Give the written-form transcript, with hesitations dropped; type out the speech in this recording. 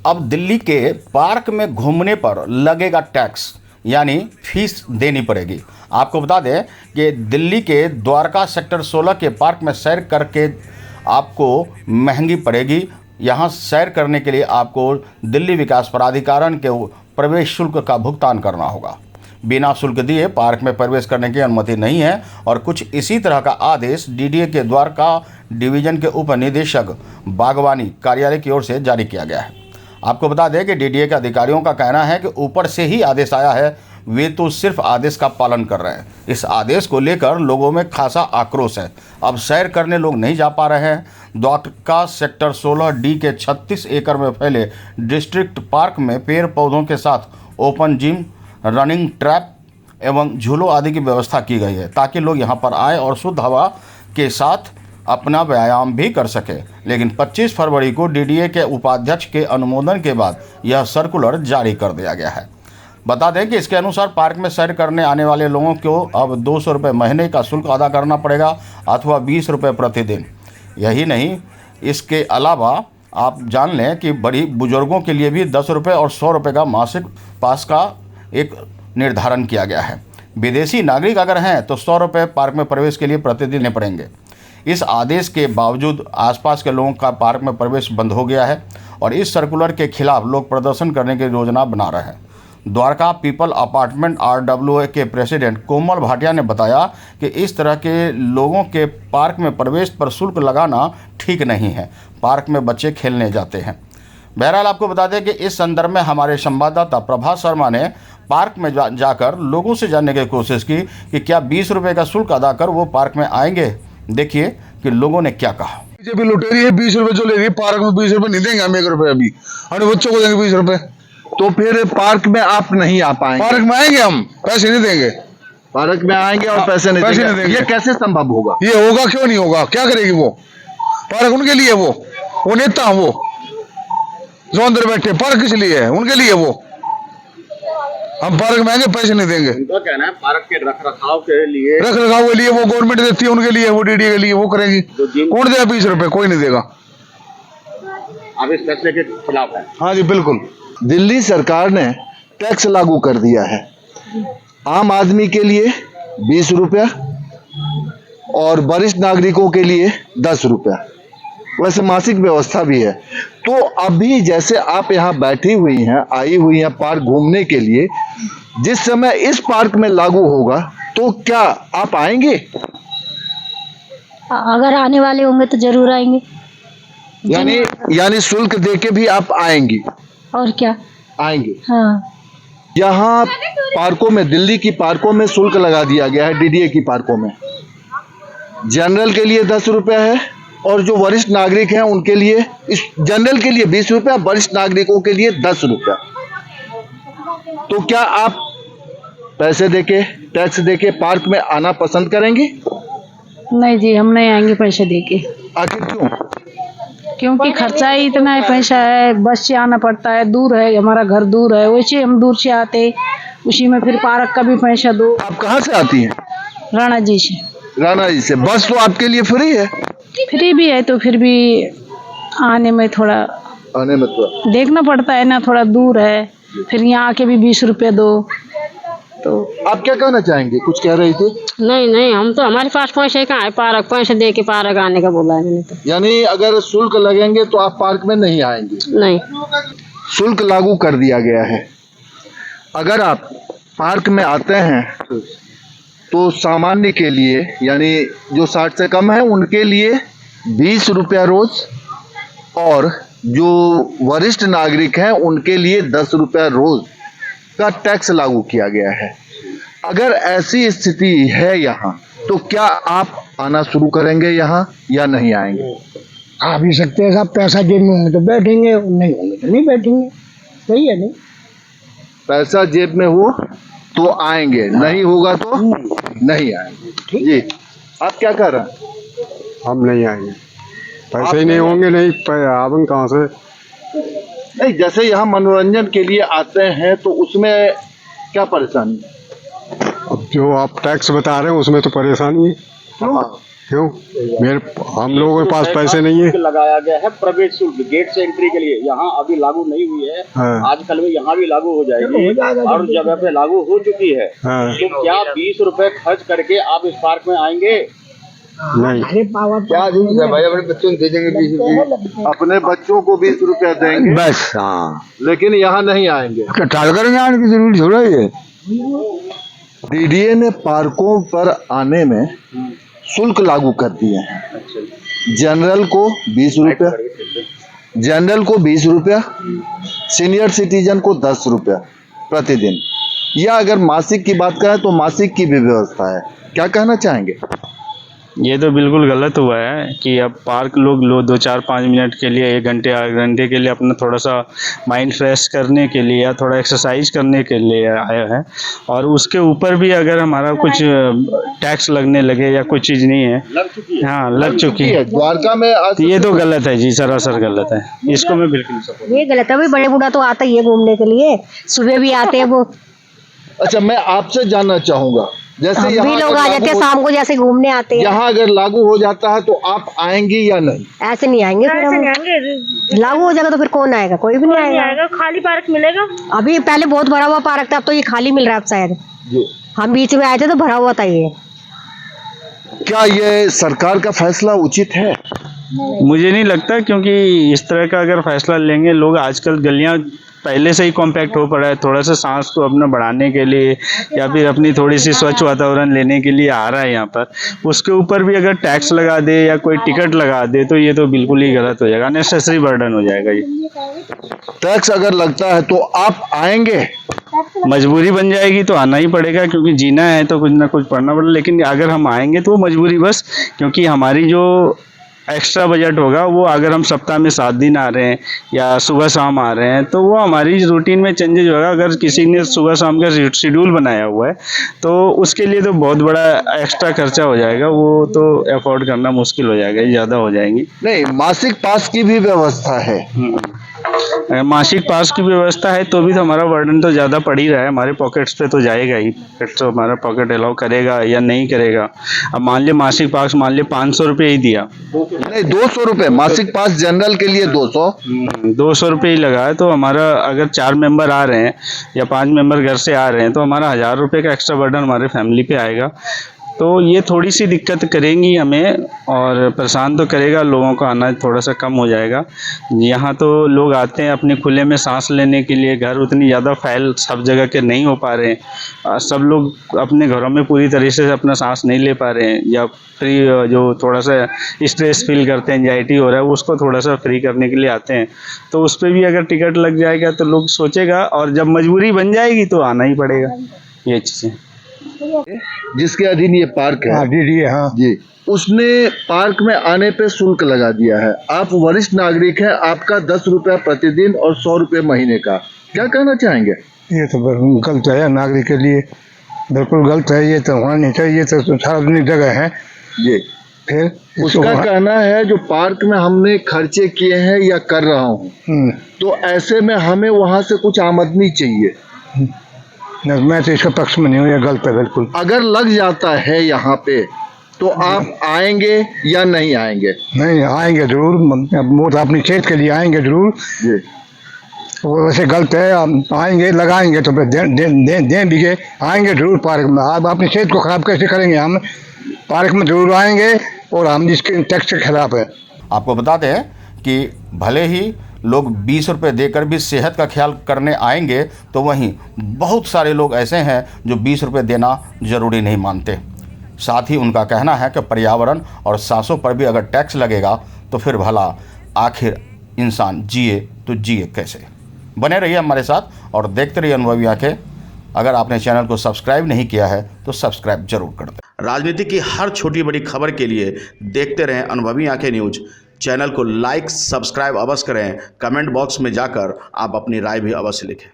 अब दिल्ली के पार्क में घूमने पर लगेगा टैक्स, यानी फीस देनी पड़ेगी। आपको बता दें कि दिल्ली के द्वारका सेक्टर 16 के पार्क में सैर करके आपको महंगी पड़ेगी। यहाँ सैर करने के लिए आपको दिल्ली विकास प्राधिकरण के प्रवेश शुल्क का भुगतान करना होगा। बिना शुल्क दिए पार्क में प्रवेश करने की अनुमति नहीं है और कुछ इसी तरह का आदेश डीडीए के द्वारका डिवीजन के उप निदेशक बागवानी कार्यालय की ओर से जारी किया गया है। आपको बता दें कि डीडीए के अधिकारियों का कहना है कि ऊपर से ही आदेश आया है, वे तो सिर्फ आदेश का पालन कर रहे हैं। इस आदेश को लेकर लोगों में खासा आक्रोश है। अब सैर करने लोग नहीं जा पा रहे हैं। द्वारका सेक्टर 16D के 36 एकड़ में फैले डिस्ट्रिक्ट पार्क में पेड़ पौधों के साथ ओपन जिम, रनिंग ट्रैप एवं झूलों आदि की व्यवस्था की गई है ताकि लोग यहां पर आए और शुद्ध हवा के साथ अपना व्यायाम भी कर सके। लेकिन 25 फरवरी को डीडीए के उपाध्यक्ष के अनुमोदन के बाद यह सर्कुलर जारी कर दिया गया है। बता दें कि इसके अनुसार पार्क में सैर करने आने वाले लोगों को अब 200 रुपये महीने का शुल्क अदा करना पड़ेगा अथवा 20 रुपये प्रतिदिन। यही नहीं, इसके अलावा आप जान लें कि बड़ी बुजुर्गों के लिए भी 10 रुपये और 100 रुपये का मासिक पास का एक निर्धारण किया गया है। विदेशी नागरिक अगर हैं तो 100 रुपये पार्क में प्रवेश के लिए प्रतिदिन देने पड़ेंगे। इस आदेश के बावजूद आसपास के लोगों का पार्क में प्रवेश बंद हो गया है और इस सर्कुलर के खिलाफ लोग प्रदर्शन करने की योजना बना रहे हैं। द्वारका पीपल अपार्टमेंट RWA के प्रेसिडेंट कोमल भाटिया ने बताया कि इस तरह के लोगों के पार्क में प्रवेश पर शुल्क लगाना ठीक नहीं है। पार्क में बच्चे खेलने जाते हैं। बहरहाल आपको बता दें कि इस संदर्भ में हमारे संवाददाता प्रभात शर्मा ने पार्क में जाकर लोगों से जानने की कोशिश की कि क्या 20 रुपये का शुल्क अदा कर वो पार्क में आएंगे। देखिए कि लोगों ने क्या कहा। बीजेपी लुटेरी है, 20 रुपए जो ले रही है पार्क में, 20 रुपए नहीं देंगे हम, 1 रुपए अभी अपने बच्चों को देंगे 20 रुपए। तो फिर पार्क में आप नहीं आ पाएंगे? पार्क में आएंगे हम, पैसे नहीं देंगे। पार्क में आएंगे और पैसे नहीं देंगे, ये कैसे संभव होगा? ये होगा क्यों नहीं होगा? क्या करेगी वो? पार्क उनके लिए, वो नेता, वो जो अंदर बैठे पार्क किस लिए है? उनके लिए। वो हम पार्क में आएंगे, पैसे नहीं देंगे। उनका कहना है पार्क के रखरखाव के लिए वो गवर्नमेंट देती है, उनके लिए, वो डीडीए के लिए वो करेगी। कौन देगा 20 रुपए? कोई नहीं देगा। आप इस फैसले के खिलाफ है? हाँ जी बिल्कुल। दिल्ली सरकार ने टैक्स लागू कर दिया है। आम आदमी के लिए 20 रुपया और वरिष्ठ नागरिकों के लिए 10 रुपया। वैसे मासिक व्यवस्था भी है। तो अभी जैसे आप यहाँ बैठी हुई हैं, आई हुई हैं पार्क घूमने के लिए, जिस समय इस पार्क में लागू होगा तो क्या आप आएंगे? अगर आने वाले होंगे तो जरूर आएंगे। यानी शुल्क देके भी आप आएंगी? और क्या, आएंगे। हाँ। यहाँ पार्कों में, दिल्ली की पार्कों में शुल्क लगा दिया गया है। डीडीए की पार्कों में जनरल के लिए 10 रुपया है और जो वरिष्ठ नागरिक हैं उनके लिए, इस जनरल के लिए 20 रुपया, वरिष्ठ नागरिकों के लिए 10 रुपया। तो क्या आप पैसे देके, टैक्स देके पार्क में आना पसंद करेंगे? नहीं जी, हम नहीं आएंगे पैसे देके। आखिर क्यों? क्योंकि खर्चा ही इतना है, पैसा है, बस से आना पड़ता है, दूर है, हमारा घर दूर है, वैसे हम दूर से आते, उसी में फिर पार्क का भी पैसा दो। आप कहाँ से आती हैं? राणा जी से। राणा जी से। बस तो आपके लिए फ्री है? फ्री भी है तो फिर भी आने में थोड़ा देखना पड़ता है ना, थोड़ा दूर है, फिर यहाँ आके भी 20 रुपये दो। तो आप क्या कहना चाहेंगे? कुछ कह रही थी? नहीं, हम तो, हमारे पास पैसे कहाँ है? पार्क पैसे दे के पार्क आने का बोला है मैंने तो। यानी अगर शुल्क लगेंगे तो आप पार्क में नहीं आएंगे? नहीं, शुल्क लागू कर दिया गया है। अगर आप पार्क में आते हैं तो सामान्य के लिए, यानी जो 60 से कम है उनके लिए 20 रुपया रोज और जो वरिष्ठ नागरिक हैं उनके लिए 10 रुपया रोज का टैक्स लागू किया गया है। अगर ऐसी स्थिति है यहाँ तो क्या आप आना शुरू करेंगे यहाँ या नहीं आएंगे? आ भी सकते हैं साहब, पैसा जेब में होंगे तो बैठेंगे, नहीं होंगे तो नहीं बैठेंगे। सही है नहीं? पैसा जेब में हो तो आएंगे, नहीं होगा तो नहीं आएंगे। जी, आप क्या कर रहे हैं? हम नहीं आएंगे, पैसे ही नहीं होंगे, नहीं आवेंगे कहाँ से? नहीं, जैसे यहाँ मनोरंजन के लिए आते हैं तो उसमें क्या परेशानी है? अब जो आप टैक्स बता रहे हैं उसमें तो परेशानी है। क्यों? क्यों? हम लोगों के पास पैसे नहीं है। लगाया गया है प्रवेश शुल्क गेट से एंट्री के लिए, यहाँ अभी लागू नहीं हुई है। हाँ। आजकल में यहाँ भी लागू हो जाएगी, हर जगह पे लागू हो चुकी है। हाँ। तो क्या 20 रुपए खर्च करके आप इस पार्क में आएंगे? नहीं। क्या है भाई, अपने बच्चों को दे देंगे 20 रुपये, अपने बच्चों को 20 रुपया देंगे बस। हाँ, लेकिन यहाँ नहीं आएंगे। टाल करेंगे आने की जरूरी थोड़ा ही है। डीडीए ने पार्कों पर आने में शुल्क लागू कर दिए हैं। जनरल को 20 रुपया, जनरल को 20 रुपया, सीनियर सिटीजन को 10 रुपया प्रतिदिन, या अगर मासिक की बात करें तो मासिक की भी व्यवस्था है। क्या कहना चाहेंगे? ये तो बिल्कुल गलत हुआ है कि अब पार्क लोग 2-4-5 मिनट के लिए, 1 घंटे 8 घंटे के लिए अपना थोड़ा सा माइंड फ्रेश करने के लिए या थोड़ा एक्सरसाइज करने के लिए आया है, और उसके ऊपर भी अगर हमारा कुछ टैक्स लगने लगे या कुछ चीज़ नहीं है, हाँ लग चुकी है द्वारका में आज ये तो गलत है जी, सरासर गलत है। इसको मैं बिल्कुल सपोर्ट। ये गलत है भाई, बड़े बूढ़ा तो आता ही है घूमने के लिए, सुबह भी आते हैं वो। अच्छा, मैं आपसे जानना चाहूंगा, जैसे हम भी लोग आ जाते हैं शाम को, जैसे घूमने आते हैं। यहाँ अगर लागू हो जाता है तो आप आएंगे या नहीं? ऐसे नहीं आएंगे, फिर हम लागू हो जाएगा तो फिर कौन आएगा? कोई भी नहीं आएगा। खाली पार्क मिलेगा। अभी पहले बहुत भरा हुआ पार्क था, अब तो ये खाली मिल रहा है अब शायद। हम बीच में आए थे तो भरा हुआ था ये। क्या ये सरकार का फैसला उचित है? मुझे नहीं लगता, क्योंकि इस तरह का अगर फैसला लेंगे, लोग आजकल गलियां पहले से ही कॉम्पैक्ट हो पड़ा है, थोड़ा सा सांस को अपना बढ़ाने के लिए या फिर अपनी थोड़ी सी स्वच्छ वातावरण लेने के लिए आ रहा है यहाँ पर, उसके ऊपर भी अगर टैक्स लगा दे या कोई टिकट लगा दे तो ये तो बिल्कुल ही गलत हो जाएगा, अननेसेसरी बर्डन हो जाएगा ये। टैक्स अगर लगता है तो आप आएंगे? मजबूरी बन जाएगी तो आना ही पड़ेगा, क्योंकि जीना है तो कुछ ना कुछ पढ़ना पड़ेगा। लेकिन अगर हम आएंगे तो वो मजबूरी बस, क्योंकि हमारी जो एक्स्ट्रा बजट होगा वो, अगर हम सप्ताह में 7 दिन आ रहे हैं या सुबह शाम आ रहे हैं, तो वो हमारी रूटीन में चेंजेज होगा। अगर किसी ने सुबह शाम का शेड्यूल बनाया हुआ है तो उसके लिए तो बहुत बड़ा एक्स्ट्रा खर्चा हो जाएगा, वो तो अफोर्ड करना मुश्किल हो जाएगा, ज़्यादा हो जाएंगी। नहीं, मासिक पास की भी व्यवस्था है। मासिक पास की व्यवस्था है तो भी तो हमारा बर्डन तो ज़्यादा पड़ ही रहा है, हमारे पॉकेट्स पे तो जाएगा ही, तो हमारा पॉकेट अलाउ करेगा या नहीं करेगा। अब मान लिया मासिक पास, मान लिया 500 रुपये ही दिया, नहीं 200 रुपये मासिक पास, जनरल के लिए 200 रुपये ही लगा है, तो हमारा अगर 4 मेंबर आ रहे हैं या 5 मेंबर घर से आ रहे हैं तो हमारा 1000 रुपये का एक्स्ट्रा बर्डन हमारे फैमिली पे आएगा। तो ये थोड़ी सी दिक्कत करेंगी हमें, और परेशान तो करेगा, लोगों का आना थोड़ा सा कम हो जाएगा। यहाँ तो लोग आते हैं अपने खुले में सांस लेने के लिए, घर उतनी ज़्यादा फैल सब जगह के नहीं हो पा रहे हैं, सब लोग अपने घरों में पूरी तरीके से अपना सांस नहीं ले पा रहे हैं, या फ्री जो थोड़ा सा स्ट्रेस फील करते हैं, एंजाइटी हो रहा है, उसको थोड़ा सा फ्री करने के लिए आते हैं। तो उस पर भी अगर टिकट लग जाएगा तो लोग सोचेगा, और जब मजबूरी बन जाएगी तो आना ही पड़ेगा। ये चीज़ें जिसके अधीन ये पार्क है, डीडीए, हाँ जी, उसने पार्क में आने पे शुल्क लगा दिया है। आप वरिष्ठ नागरिक हैं, आपका 10 रुपया प्रतिदिन और 100 रुपये महीने का, क्या कहना चाहेंगे? ये तो गलत है नागरिक के लिए, बिल्कुल गलत है, ये तो होना नहीं चाहिए, ये तो सार्वजनिक जगह है जी। फिर उसका कहना है जो पार्क में हमने खर्चे किए हैं या कर रहा हूँ, तो ऐसे में हमें वहाँ से कुछ आमदनी चाहिए। मैं तो इसका पक्ष में नहीं हूँ, ये गलत है बिल्कुल। अगर लग जाता है यहाँ पे तो आप आएंगे या नहीं आएंगे? नहीं, आएंगे जरूर, वो तो अपनी सेहत के लिए आएंगे जरूर जी। वो वैसे गलत है, हम आएंगे लगाएंगे तो दें भी के आएंगे जरूर पार्क में। आप अपनी सेहत को ख़राब कैसे करेंगे? हम पार्क में जरूर आएंगे, और हम जिसके टैक्स के खिलाफ है। आपको बता दें कि भले ही लोग 20 रुपये देकर भी सेहत का ख्याल करने आएंगे, तो वहीं बहुत सारे लोग ऐसे हैं जो 20 रुपये देना ज़रूरी नहीं मानते। साथ ही उनका कहना है कि पर्यावरण और सांसों पर भी अगर टैक्स लगेगा तो फिर भला आखिर इंसान जिए तो जिए कैसे। बने रहिए हमारे साथ और देखते रहिए अनुभवी आंखें। अगर आपने चैनल को सब्सक्राइब नहीं किया है तो सब्सक्राइब जरूर कर दें। राजनीति की हर छोटी बड़ी खबर के लिए देखते रहें अनुभवी आंखें न्यूज। चैनल को लाइक सब्सक्राइब अवश्य करें। कमेंट बॉक्स में जाकर आप अपनी राय भी अवश्य लिखें।